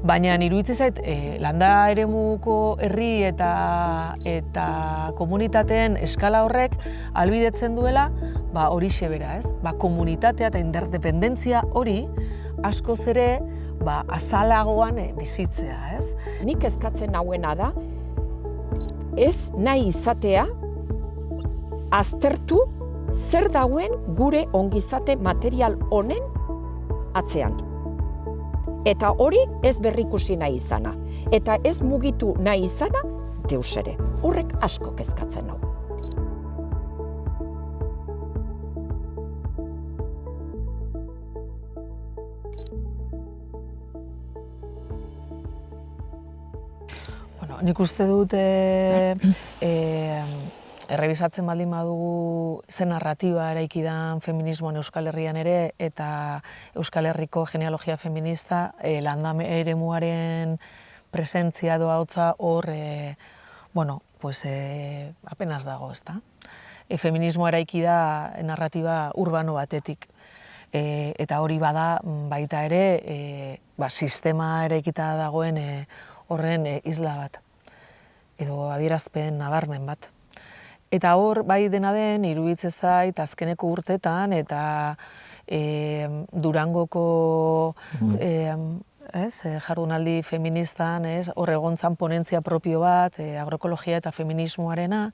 Baina iruditzen zait, landa eremuko herri eta komunitateen eskala horrek ahalbidetzen duela horixe bera, ez? Komunitatea eta interdependentzia hori askoz ere azalagoan bizitzea, ez? Nik eskatzen hauena da, ez nahi izatea aztertu zer dauen gure ongizate material honen atzean. Eta hori ez berrikusi nahi izana. Eta ez mugitu nahi izana deus ere. Horrek asko kezkatzen hau. Nik uste dut errebisatzen baldin badugu ze narratiba eraiki dan feminismoan Euskal Herrian ere eta Euskal Herriko genealogia feminista landa eremuaren presentzia edo ahotsa hor apenas dago, ezta? Feminismoa eraiki da narratiba urbano batetik. Eta hori bada baita ere sistema eraikita dagoen horren isla bat, edo adierazpen nabarmen bat. Eta hor, bai dena den, iruditzen zait azkeneko urtetan eta Durangoko jardunaldi feministan, hor egon zan ponentzia propio bat, agroekologia eta feminismoarena,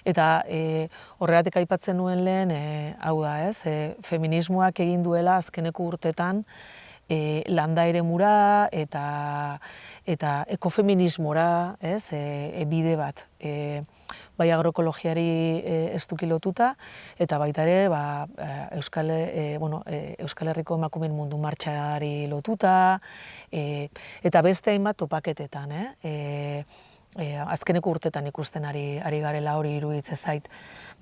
eta horregatik aipatzen nuen lehen, hau da, feminismoak egin duela azkeneko urtetan landa eremura eta ekofeminismora bide bat. Bai agroekologiari estuki lotuta, eta baita ere Euskal Herriko emakumeen mundu martxari lotuta, eta beste hainbat topaketetan. Azkeneko urtetan ikusten ari garela hori iruditzen zait.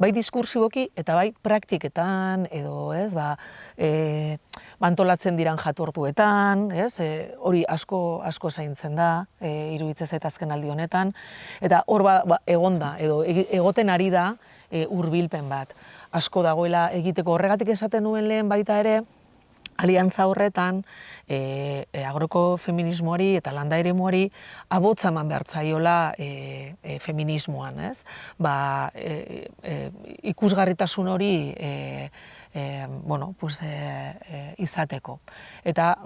Bai diskursiboki eta bai praktiketan, edo antolatzen diran jatorduetan, hori asko zaintzen da, iruditzen zait azkenaldi honetan, eta hor egonda, edo egoten ari da hurbilpen bat. Asko dagoela egiteko, horregatik esaten nuen lehen baita ere, aliantza horretan agroko feminismoari eta landa eremuari abotza eman behar zaiola feminismoan, ez? Ikusgarritasun hori izateko. Eta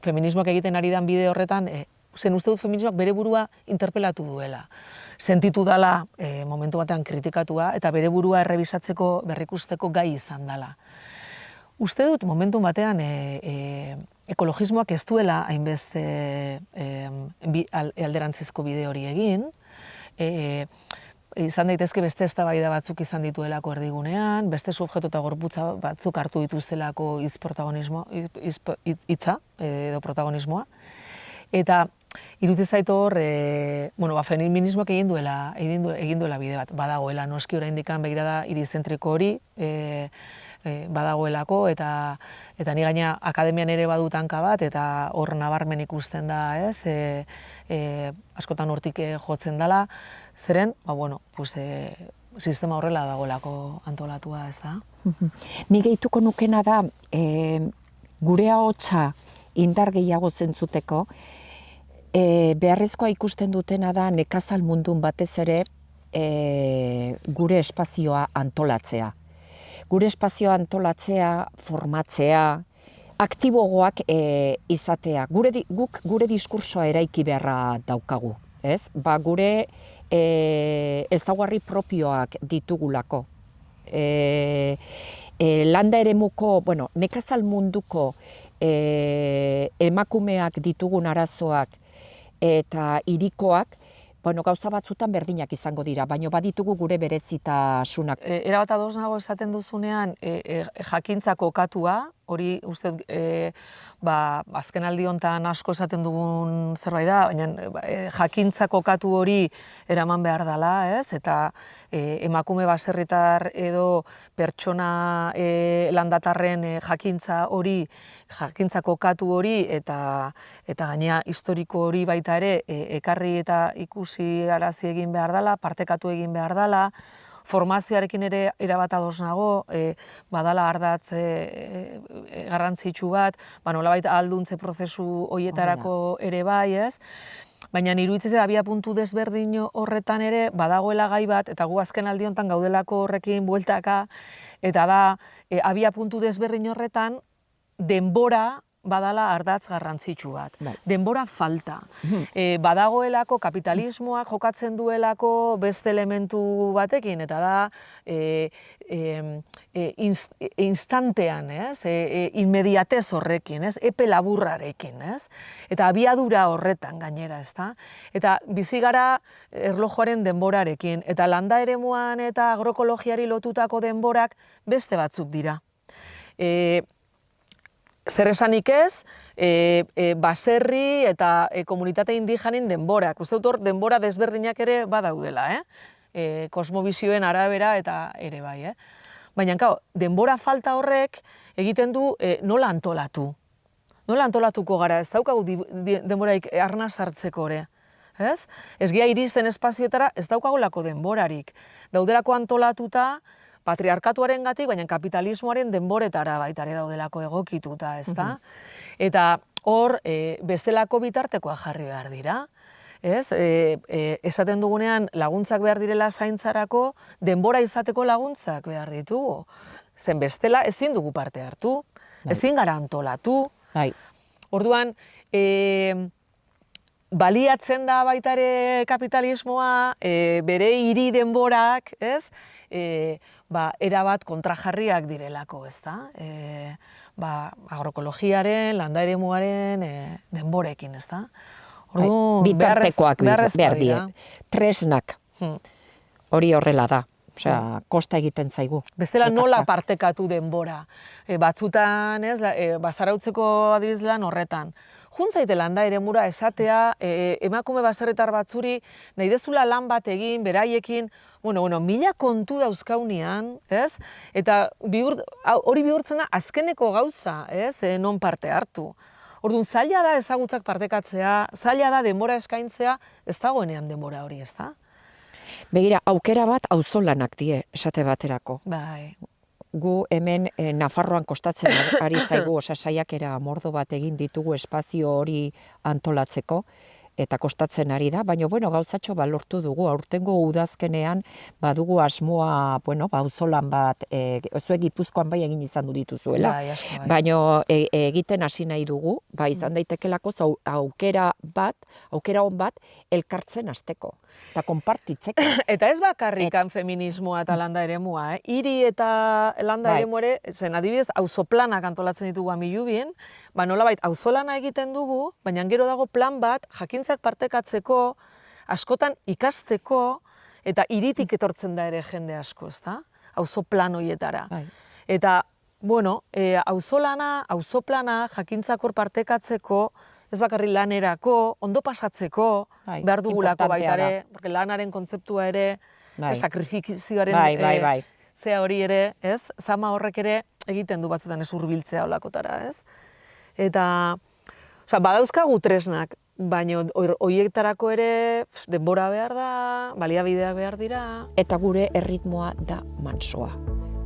feminismoak egiten ari den bide horretan, zen uste dut feminismoak bere burua interpelatu duela. Sentitu dela momentu batean kritikatua eta bere burua errebisatzeko berrikusteko gai izan dela. Uste dut momentu batean ekologismoak ez duela hainbeste alderantzizko bide hori egin, izan daitezke beste eztabaida batzuk izan dituelako erdigunean, beste subjektu eta gorputza batzuk hartu dituztelako hitza edo protagonismoa. Eta iruditzen zait hor, feminismoak egin duela bide bat. Badagoela noski oraindik begirada irizentriko hori, badagoelako, eta ni gaina akademian ere badut hanka bat, eta hor nabarmen ikusten da, askotan hortik jotzen dela, zeren, sistema horrela dagoelako antolatua, ez da? Ni gehituko nukena da, gure ahotsa indar gehiago zentzuteko, beharrezkoa ikusten dutena da nekazal mundun batez ere gure espazioa antolatzea. Gure espazioa antolatzea, formatzea, aktibogoak izatea. Guk gure diskursoa eraiki beharra daukagu, ez? Gure ezaugarri propioak ditugulako. Landa eremuko, nekazal munduko emakumeak ditugun arazoak eta hirikoak, gauza batzutan berdinak izango dira, baina baditugu gure berezitasunak. Erabat ados nago esaten duzunean, jakintza kokatua, hori uste azken aldi honetan asko esaten dugun zerbait da, baina jakintza kokatu hori eraman behar dela, ez? Eta emakume baserritar edo pertsona landatarren jakintza kokatu hori eta gainea historiko hori baita ere ekarri eta ikusi arazi egin behar dela, partekatu egin behar dela, formazioarekin ere erabat ados nago, badala ardatz garrantzitsu bat, nolabait ahalduntze prozesu horietarako ere bai, ez? Baina nire iruditzen abia puntu desberdin horretan ere badagoela gai bat, eta gu azken aldi honetan gaudelako horrekin bueltaka, eta da, abia puntu desberdin horretan, denbora badala ardatz garrantzitsu bat. Denbora falta. Badagoelako kapitalismoak jokatzen duelako beste elementu batekin, eta da instantean, inmediatez horrekin, epe laburrarekin, eta abiadura horretan gainera, ezta? Eta bizi gara erlojuaren denborarekin, eta landa eremuan eta agroekologiari lotutako denborak beste batzuk dira. Zer esanik ez, baserri eta komunitate indigenin denborak. Uste dut hor denbora desberdinak ere badaudela, kosmobizioen arabera eta ere bai. Baina, denbora falta horrek egiten du nola antolatu. Nola antolatuko gara, ez daukagu denborarik arna sartzeko ere. Ez gira iristen espazioetara, ez daukagolako denborarik. Daudelako antolatuta, patriarkatuarengatik, baina kapitalismoaren denboretara baita ere daudelako egokituta, ezta? Eta hor, bestelako bitartekoa jarri behar dira. Esaten dugunean laguntzak behar direla zaintzarako, denbora izateko laguntzak behar ditugu. Zen bestela ezin dugu parte hartu, ezin gara antolatu. Orduan, baliatzen da baita ere kapitalismoa, bere hiri denborak, erabat kontrajarriak direlako, ezta? Agroekologiaren, landa eremuaren denborekin, ezta? Bitartekoak behar dira. Tresnak hori horrela da. Osea, kosta egiten zaigu. Bestela nola partekatu denbora. Batzutan, bazarautzeko adibidez lan horretan. Juntzaite landa eremura esatea, emakume baserritar batzuri, nahi dezula lan bat egin, beraiekin, mila kontu dauzkaunean, ez? Eta hori bihurtzen da azkeneko gauza, ez? Non parte hartu. Orduan, zaila da ezagutzak partekatzea, zaila da denbora eskaintzea, ez dagoenean denbora hori, ez da? Begira, aukera bat auzolanak die, esate baterako. Bai. Gu hemen Nafarroan kostatzen ari zaigu, saiakera mordo bat egin ditugu espazio hori antolatzeko, eta kostatzen ari da, baina gauzatxo lortu dugu, aurtengo udazkenean badugu asmoa, auzolan bat, zuek Gipuzkoan bai egin izan du dituzuela, baina egiten hasi nahi dugu, izan daitekelako aukera on bat, elkartzen hasteko, eta konpartitzeko. Eta ez bakarrikan feminismoa eta landa eremua, hiri eta landa eremu ere, zen adibidez, auzoplanak antolatzen ditugu Amilubin, nolabait auzolana egiten dugu, baina gero dago plan bat, jakintzak partekatzeko, askotan ikasteko, eta hiritik etortzen da ere jende asko, ezta? Auzo plan horietara. Eta, auzoplana, jakintzak hor partekatzeko, ez bakarri lanerako, ondo pasatzeko, behar dugulako baita ere, porque lanaren kontzeptua ere, sakrifikzioaren zea hori ere, ez? Zama horrek ere egiten du batzutan ez hurbiltzea olakotara, ez? Eta, badauzkagu tresnak, baina horietarako ere denbora behar da, baliabideak behar dira. Eta gure erritmoa da mansoa,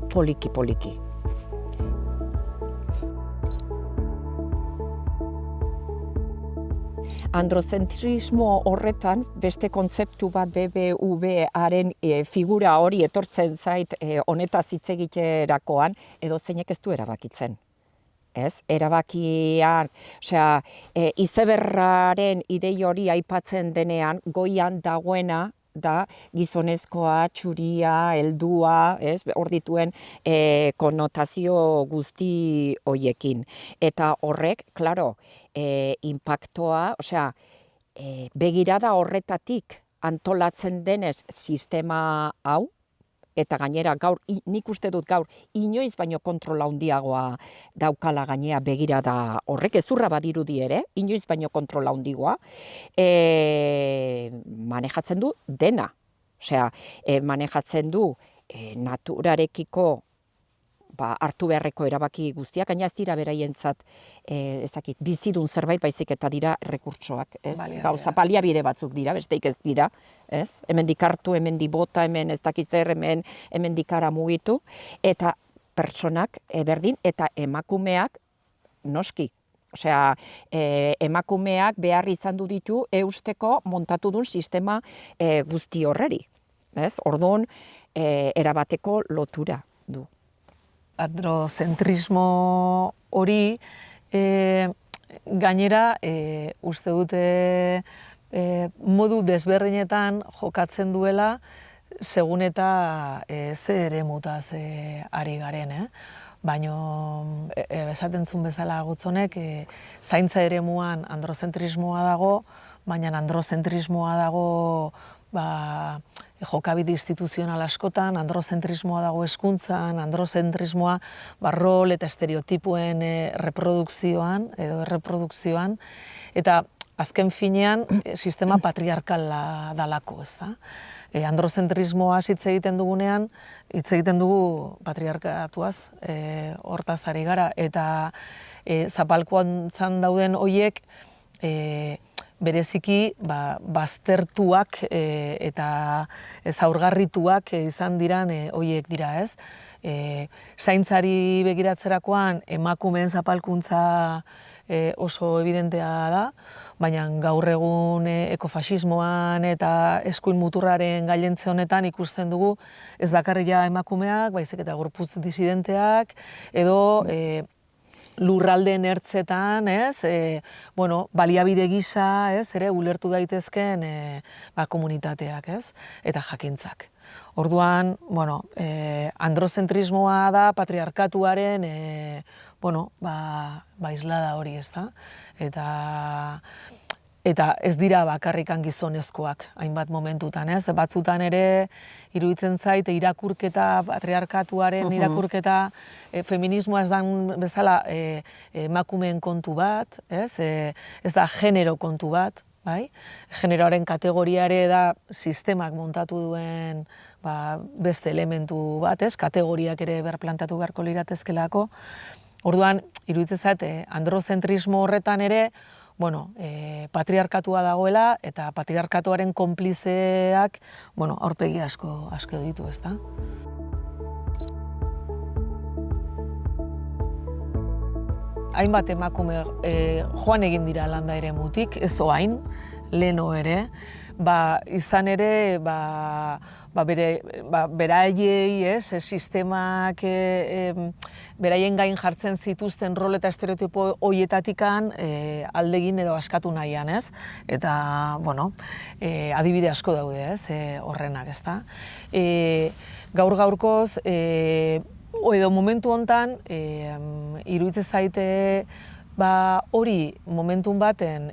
poliki-poliki. Androzentrismo horretan, beste kontzeptu bat BBVaren figura hori etortzen zait honetaz hitz egiterakoan, edo zeinek ez du erabakitzen. Erabakian, izeberraren idei hori aipatzen denean, goian dagoena da gizonezkoa, txuria, heldua, hor dituen konotazio guzti horiekin. Eta horrek, klaro, inpaktoa, begirada horretatik antolatzen denez sistema hau, eta gainera gaur, nik uste dut gaur, inoiz baino kontrola handiagoa daukala gainea begirada horrek, ezurra badirudi ere, inoiz baino kontrola handiagoa, manejatzen du dena. Manejatzen du naturarekiko hartu beharreko erabaki guztiak, gaina ez dira beraientzat bizidun zerbait baizik eta dira rekurtsoak, ez? Gauza baliabide batzuk dira, besteik ez dira, ez? Hemendik hartu, hemendik bota, hemen ez dakit zer, hemendik hara mugitu, eta pertsonak berdin eta emakumeak noski. Osea, emakumeak behar izan du ditu eusteko montatu duen sistema guzti horreri. Orduan, erabateko lotura du. Androzentrismo hori gainera uste dute modu desberdinetan jokatzen duela segun eta ze eremutaz ari garen, baina esaten zuen bezala Gotzonek zaintza eremuan androzentrismoa dago, baina androzentrismoa dago jokabide instituzional askotan, androzentrismoa dago hezkuntzan, androzentrismoa rol eta estereotipoen reprodukzioan edo erreprodukzioan, eta azken finean sistema patriarkala dalako, ez da? Androzentrismoa hitz egiten dugunean, hitz egiten dugu patriarkatuaz, hortaz ari gara, eta zapalkuan dauden horiek bereziki baztertuak eta zaurgarrituak izan diran horiek dira, ez? Zaintzari begiratzerakoan emakumeen zapalkuntza oso evidentea da, baina gaur egun ekofaxismoan eta eskuin muturraren gailentze honetan ikusten dugu ez bakarrik emakumeak, baizik eta gorputz disidenteak, edo lurraldeen ertzetan, baliabide gisa, ere ulertu daitezken komunitateak, eta jakintzak. Orduan, androzentrismoa da patriarkatuaren islada hori, ez da? Eta ez dira bakarrikan gizonezkoak hainbat momentutan, ez? Batzutan ere iruditzen zait irakurketa, patriarkatuaren irakurketa, feminismoa ez da bezala emakumeen kontu bat, ez? Ez da genero kontu bat, bai? Generoaren kategoria ere da sistemak montatu duen beste elementu bat, ez? Kategoriak ere berplantatu beharko liratezkelako. Orduan, iruditzen zait, androzentrismo horretan ere, patriarkatua dagoela eta patriarkatuaren konplizeak, aurpegi asko ditu, ezta? Hainbat emakume joan egin dira landa eremutik, ez oain, leheno ere, izan ere, beraiei, sistemak beraien gain jartzen zituzten rol eta estereotipo horietatikan aldegin edo askatu nahian, ez? Eta, adibide asko daude, ez? Horrenak, ez da? Gaur-gaurkoz, edo momentu hontan, iruditzen zaite, hori momentun baten,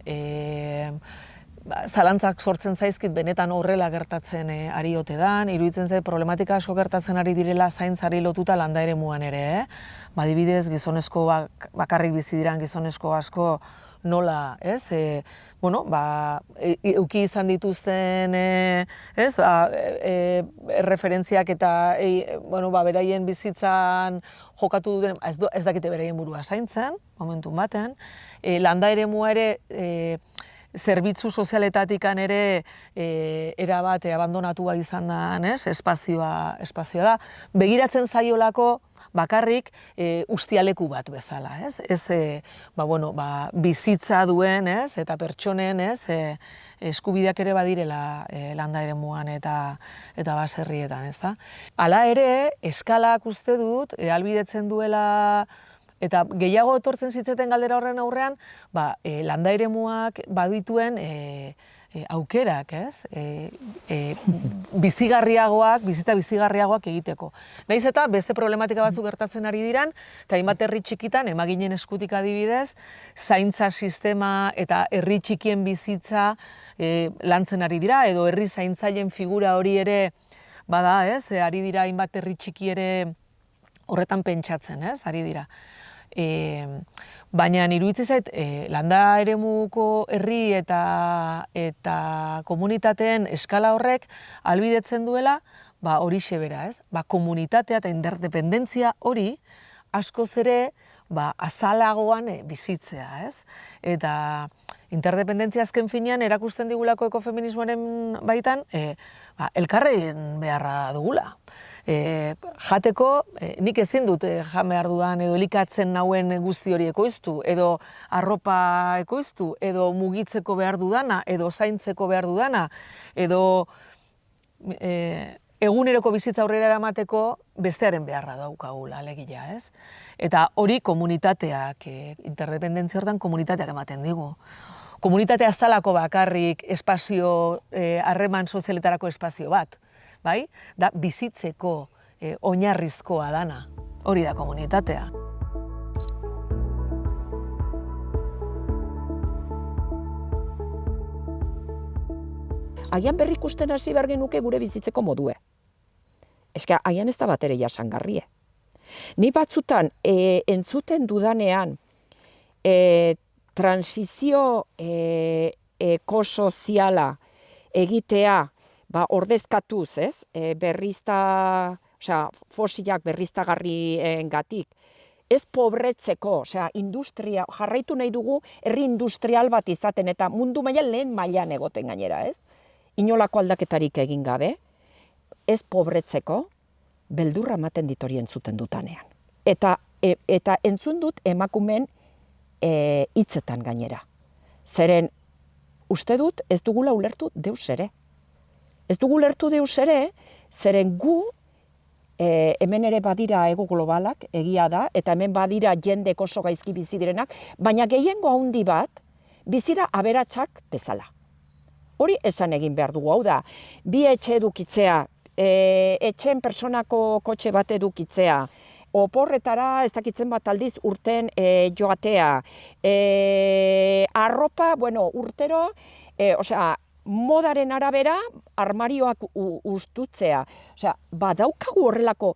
zalantzak sortzen zaizkit benetan horrela gertatzen ari ote dan, iruditzen zait problematika asko gertatzen ari direla zaintzari lotuta landa eremuan ere, adibidez gizonezko bakarrik bizi diran gizonezko asko nola, ez? Euki izan dituzten, ez? Referentziak eta, beraien bizitzan jokatu duten, ez dakite beraien burua zaintzen, momentun baten, landa eremua ere, zerbitzu sozialetatikan ere erabat abandonatua izan da, espazioa da. Begiratzen zaiolako bakarrik ustialeku bat bezala, ez? Bizitza duen, eta pertsonen, eskubideak ere badirela landa eremuan eta baserrietan, ez da? Hala ere, eskalak uste dut, ahalbidetzen duela, eta gehiago etortzen zitzeten galdera horren aurrean, landa eremuak badituen aukerak, ez? Bizitza bizigarriagoak egiteko. Nahiz eta beste problematika batzuk gertatzen ari diran, eta hainbat herri txikitan, emaginen eskutik adibidez, zaintza sistema eta herri txikien bizitza lantzen ari dira, edo herri zaintzaileen figura hori ere bada, ez? Ari dira hainbat herri txiki ere horretan pentsatzen, ez? Ari dira. Baina iruditzen zait, landa eremuko herri eta komunitateen eskala horrek ahalbidetzen duela, horixe bera, ez? Komunitatea eta interdependentzia hori askoz ere azalagoan bizitzea, ez? Eta interdependentzia azken finean erakusten digulako ekofeminismoaren baitan elkarren beharra dugula. Jateko, nik ezin dut jan behar dudan edo elikatzen nauen guzti hori ekoiztu, edo arropa ekoiztu, edo mugitzeko behar dudana, edo zaintzeko behar dudana, edo eguneroko bizitza aurrera eramateko bestearen beharra daukagula, alegia, ez? Eta hori komunitateak, interdependentzia hortan komunitateak ematen digu. Komunitatea ez dalako bakarrik espazio, harreman sozialetarako espazio bat, bai? Da bizitzeko oinarrizkoa dana, hori da komunitatea. Agian berrikusten hasi behar genuke gure bizitzeko modue. Eske, agian ez da bat ere jasangarrie. Ni batzutan entzuten dudanean transizio ekosoziala egitea ordezkatuz, ez? Fosilak berriztagarriengatik, ez pobretzeko, industria, jarraitu nahi dugu herri industrial bat izaten eta mundu mailan lehen mailan egoten gainera, ez? Inolako aldaketarik egin gabe, ez pobretzeko, beldurra ematen dit hori entzuten dutanean. Eta entzun dut emakumeen hitzetan gainera. Zeren, uste dut ez dugula ulertu deus ere. Ez dugu ulertu deus ere, zeren gu hemen ere badira ego globalak, egia da, eta hemen badira jendek oso gaizki bizi direnak, baina gehiengo handi bat bizira aberatsak bezala. Hori esan egin behar dugu, hau da, bi etxe edukitzea, etxen personako kotxe bat edukitzea, oporretara ez dakitzen bat aldiz urten joatea, arropa, urtero, modaren arabera armarioak ustutzea. Badaukagu horrelako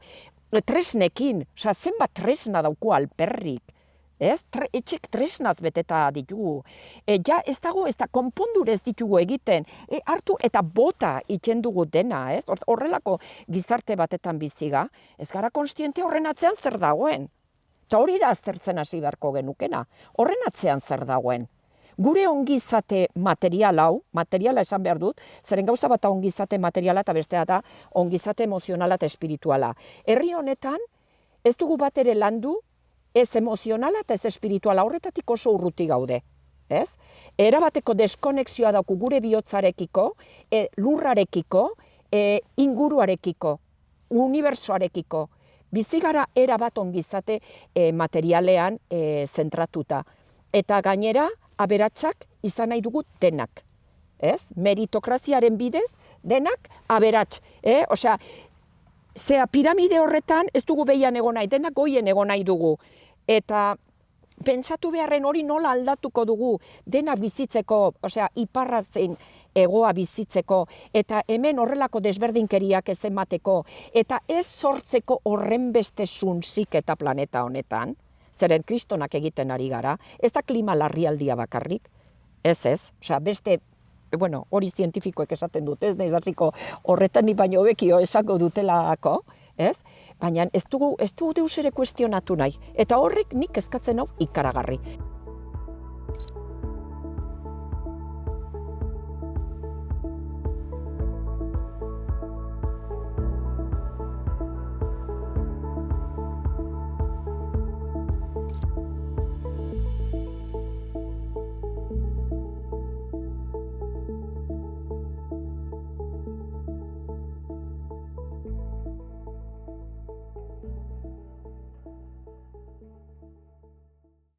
tresnekin, zenbat tresna dauko alperrik, etxek tresnaz beteta ditugu. Ez dago, ez da konpondurez ditugu egiten, hartu eta bota iten dugu dena, horrelako gizarte batetan biziga, ez gara konstiente horren atzean zer dagoen. Eta hori da aztertzen hasi beharko genukena, horren atzean zer dagoen. Gure ongizate material hau, materiala esan behar dut, zeren gauza bat ongizate materiala eta bestea da ongizate emozionala eta espirituala. Herri honetan, ez dugu bat ere landu, ez emozionala eta ez espirituala, horretatik oso urruti gaude. Erabateko deskonexioa dauku gure bihotzarekiko, lurrarekiko, inguruarekiko, unibertsoarekiko. Bizigara erabat ongizate materialean zentratuta. Eta gainera, aberatsak izan nahi dugu denak. Meritokraziaren bidez, denak aberats. Piramide horretan ez dugu behian egon nahi, denak goien egon nahi dugu. Eta pentsatu beharren hori nola aldatuko dugu denak bizitzeko, iparra zein egoa bizitzeko, eta hemen horrelako desberdinkeriak ez emateko, eta ez sortzeko horren beste zuntzik eta planeta honetan, zeren kristonak egiten ari gara, ez da klima larrialdia bakarrik, beste, hori zientifikoek esaten dut, ez hasiko horretan ni baino hobekio esango dutelako, baina ez dugu deus ere kuestionatu nahi, eta horrek nik eskatzen hau ikaragarri.